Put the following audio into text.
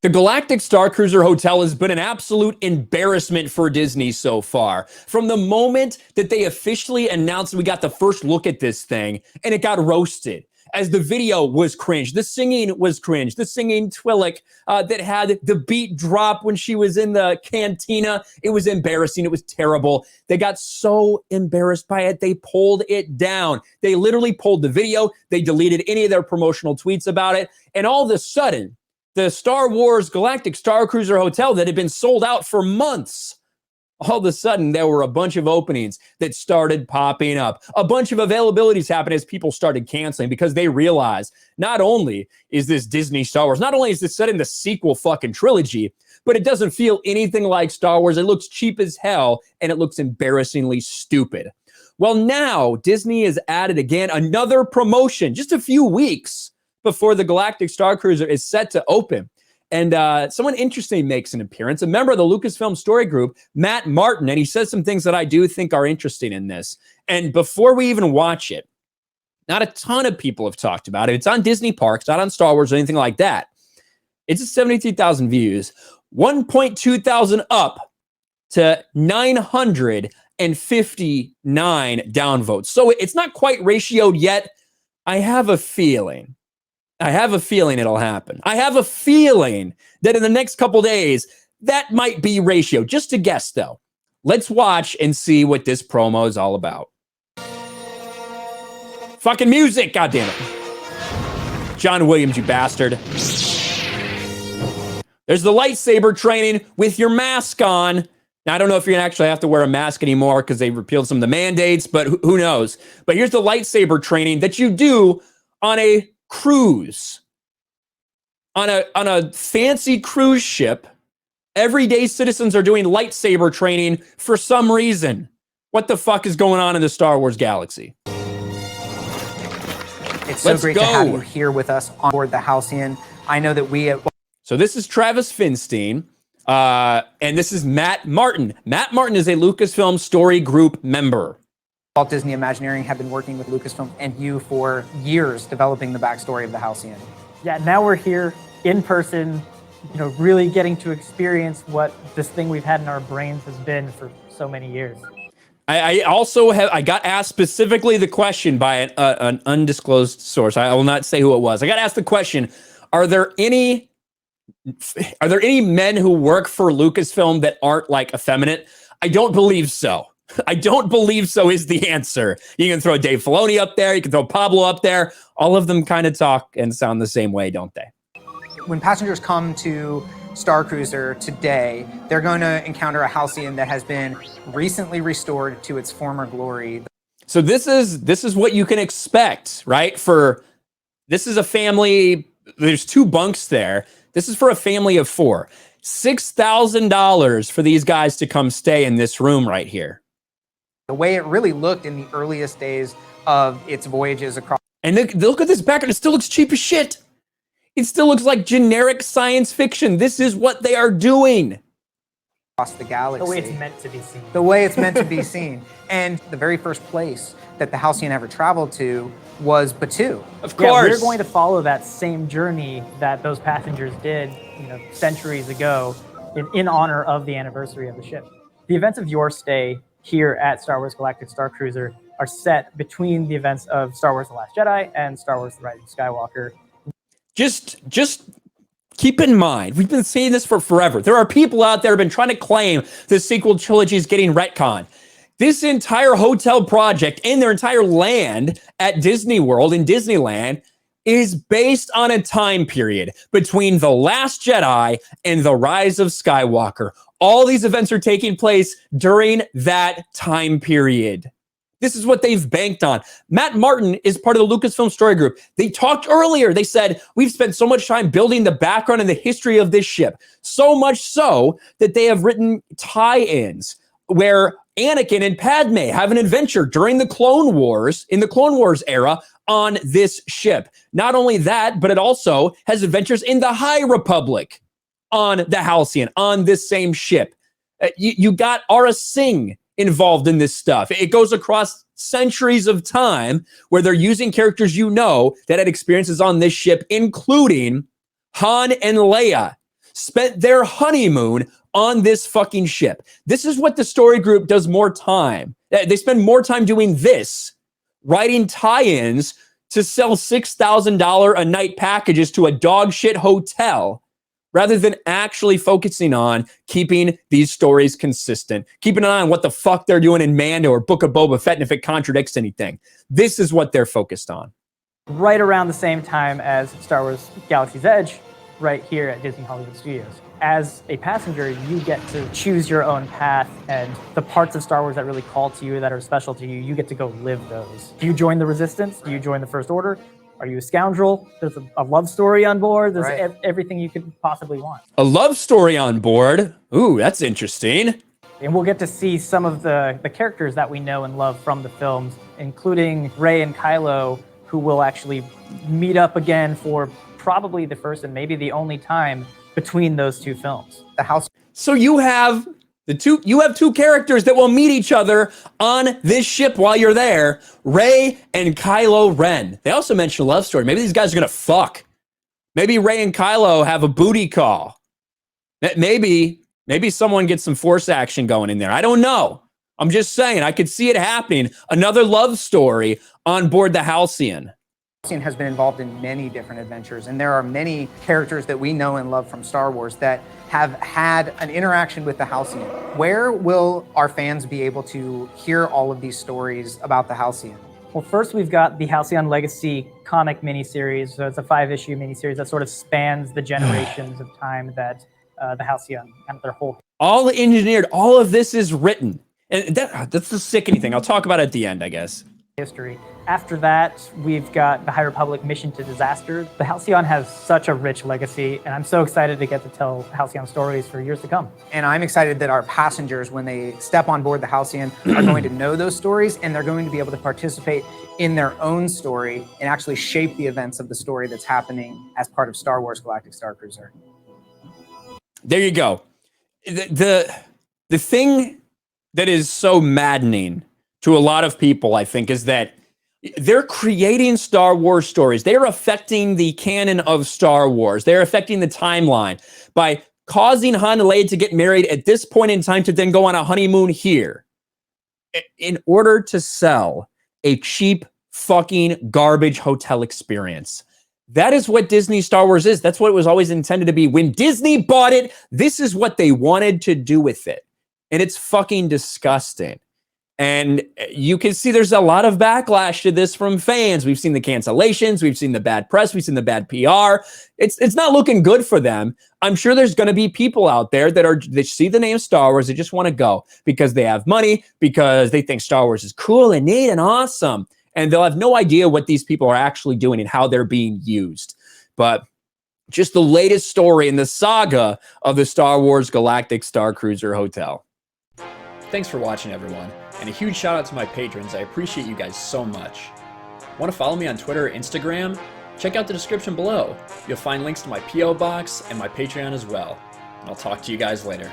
The Galactic Starcruiser Hotel has been an absolute embarrassment for Disney so far. From the moment that they officially announced we got the first look at this thing, and it got roasted. As the video was cringe, the singing was cringe, the singing Twillick that had the beat drop when she was in the cantina, it was embarrassing, it was terrible. They got so embarrassed by it, they pulled it down. They literally pulled the video, they deleted any of their promotional tweets about it, and all of a sudden, the Star Wars Galactic Starcruiser Hotel that had been sold out for months, all of a sudden, there were a bunch of openings that started popping up. A bunch of availabilities happened as people started canceling because they realized not only is this Disney Star Wars, not only is this set in the sequel fucking trilogy, but it doesn't feel anything like Star Wars. It looks cheap as hell, and it looks embarrassingly stupid. Well, now Disney has added again another promotion just a few weeks before the Galactic Starcruiser is set to open. And someone interesting makes an appearance, a member of the Lucasfilm Story Group, Matt Martin, and he says some things that I do think are interesting in this. And before we even watch it, not a ton of people have talked about it. It's on Disney Parks, not on Star Wars or anything like that. It's at 73,000 views, 1.2 thousand up to 959 downvotes. So it's not quite ratioed yet. I have a feeling it'll happen. I have a feeling that in the next couple days, that might be ratio. Just a guess, though. Let's watch and see what this promo is all about. Fucking music, goddammit. John Williams, you bastard. There's the lightsaber training with your mask on. Now, I don't know if you're going to actually have to wear a mask anymore because they repealed some of the mandates, but who knows? But here's the lightsaber training that you do on a cruise, on a fancy cruise ship. Everyday citizens are doing lightsaber training for some reason. What the fuck is going on in the Star Wars galaxy? It's so great to have you here with us on board the Halcyon. I know that we... So this is Travis Finstein, and this is Matt Martin. Matt Martin is a Lucasfilm Story Group member. Walt Disney Imagineering have been working with Lucasfilm and you for years developing the backstory of the Halcyon. Yeah, now we're here in person, really getting to experience what this thing we've had in our brains has been for so many years. I got asked specifically the question by an undisclosed source. I will not say who it was. I got asked the question, are there any men who work for Lucasfilm that aren't like effeminate? I don't believe so. I don't believe so is the answer. You can throw Dave Filoni up there. You can throw Pablo up there. All of them kind of talk and sound the same way, don't they? When passengers come to Starcruiser today, they're going to encounter a Halcyon that has been recently restored to its former glory. So this is what you can expect, right? This is a family. There's 2 bunks there. This is for a family of 4. $6,000 for these guys to come stay in this room right here. The way it really looked in the earliest days of its voyages across... And look at this background. It still looks cheap as shit. It still looks like generic science fiction. This is what they are doing. Across the galaxy. The way it's meant to be seen. The way it's meant to be seen. And the very first place that the Halcyon ever traveled to was Batuu. Of course. Yeah, we're going to follow that same journey that those passengers did, centuries ago in honor of the anniversary of the ship. The events of your stay here at Star Wars Galactic Starcruiser are set between the events of Star Wars The Last Jedi and Star Wars The Rise of Skywalker. Just keep in mind, we've been saying this for forever. There are people out there who have been trying to claim the sequel trilogy is getting retconned. This entire hotel project and their entire land at Disney World in Disneyland is based on a time period between The Last Jedi and The Rise of Skywalker. All these events are taking place during that time period. This is what they've banked on. Matt Martin is part of the Lucasfilm Story Group. They talked earlier. They said, we've spent so much time building the background and the history of this ship. So much so that they have written tie-ins where Anakin and Padme have an adventure during the Clone Wars, in the Clone Wars era, on this ship. Not only that, but it also has adventures in the High Republic on the Halcyon, on this same ship. You got Aura Singh involved in this stuff. It goes across centuries of time where they're using characters that had experiences on this ship, including Han and Leia. spent their honeymoon on this fucking ship. This is what the story group does more time. They spend more time doing this, writing tie-ins to sell $6,000 a night packages to a dog shit hotel, rather than actually focusing on keeping these stories consistent, keeping an eye on what the fuck they're doing in Mando or Book of Boba Fett and if it contradicts anything. This is what they're focused on. Right around the same time as Star Wars Galaxy's Edge, right here at Disney Hollywood Studios. As a passenger, you get to choose your own path, and the parts of Star Wars that really call to you, that are special to you, you get to go live those. Do you join the Resistance? Do you join the First Order? Are you a scoundrel? There's a love story on board. There's everything you could possibly want. A love story on board? Ooh, that's interesting. And we'll get to see some of the characters that we know and love from the films, including Rey and Kylo, who will actually meet up again for probably the first and maybe the only time between those two films. So you have two characters that will meet each other on this ship while you're there, Rey and Kylo Ren. They also mentioned a love story. Maybe these guys are gonna fuck. Maybe Rey and Kylo have a booty call. Maybe someone gets some force action going in there. I don't know. I'm just saying, I could see it happening. Another love story on board the Halcyon. Halcyon has been involved in many different adventures, and there are many characters that we know and love from Star Wars that have had an interaction with the Halcyon. Where will our fans be able to hear all of these stories about the Halcyon? Well, first we've got the Halcyon Legacy comic miniseries. So it's a 5-issue miniseries that sort of spans the generations of time that the Halcyon, kind of their whole... All engineered, all of this is written. And that's the sickening thing. I'll talk about it at the end, I guess. History. After that, we've got the High Republic Mission to Disaster. The Halcyon has such a rich legacy, and I'm so excited to get to tell Halcyon stories for years to come. And I'm excited that our passengers, when they step on board the Halcyon, are going to know those stories, and they're going to be able to participate in their own story and actually shape the events of the story that's happening as part of Star Wars Galactic Starcruiser. There you go. The thing that is so maddening to a lot of people, I think, is that they're creating Star Wars stories. They're affecting the canon of Star Wars. They're affecting the timeline by causing Han and Leia to get married at this point in time to then go on a honeymoon here in order to sell a cheap fucking garbage hotel experience. That is what Disney Star Wars is. That's what it was always intended to be. When Disney bought it, this is what they wanted to do with it. And it's fucking disgusting. And you can see there's a lot of backlash to this from fans. We've seen the cancellations. We've seen the bad press. We've seen the bad PR. It's not looking good for them. I'm sure there's going to be people out there that see the name Star Wars. They just want to go because they have money, because they think Star Wars is cool and neat and awesome. And they'll have no idea what these people are actually doing and how they're being used. But just the latest story in the saga of the Star Wars Galactic Starcruiser Hotel. Thanks for watching, everyone. And a huge shout out to my patrons. I appreciate you guys so much. Want to follow me on Twitter or Instagram? Check out the description below. You'll find links to my P.O. box and my Patreon as well. And I'll talk to you guys later.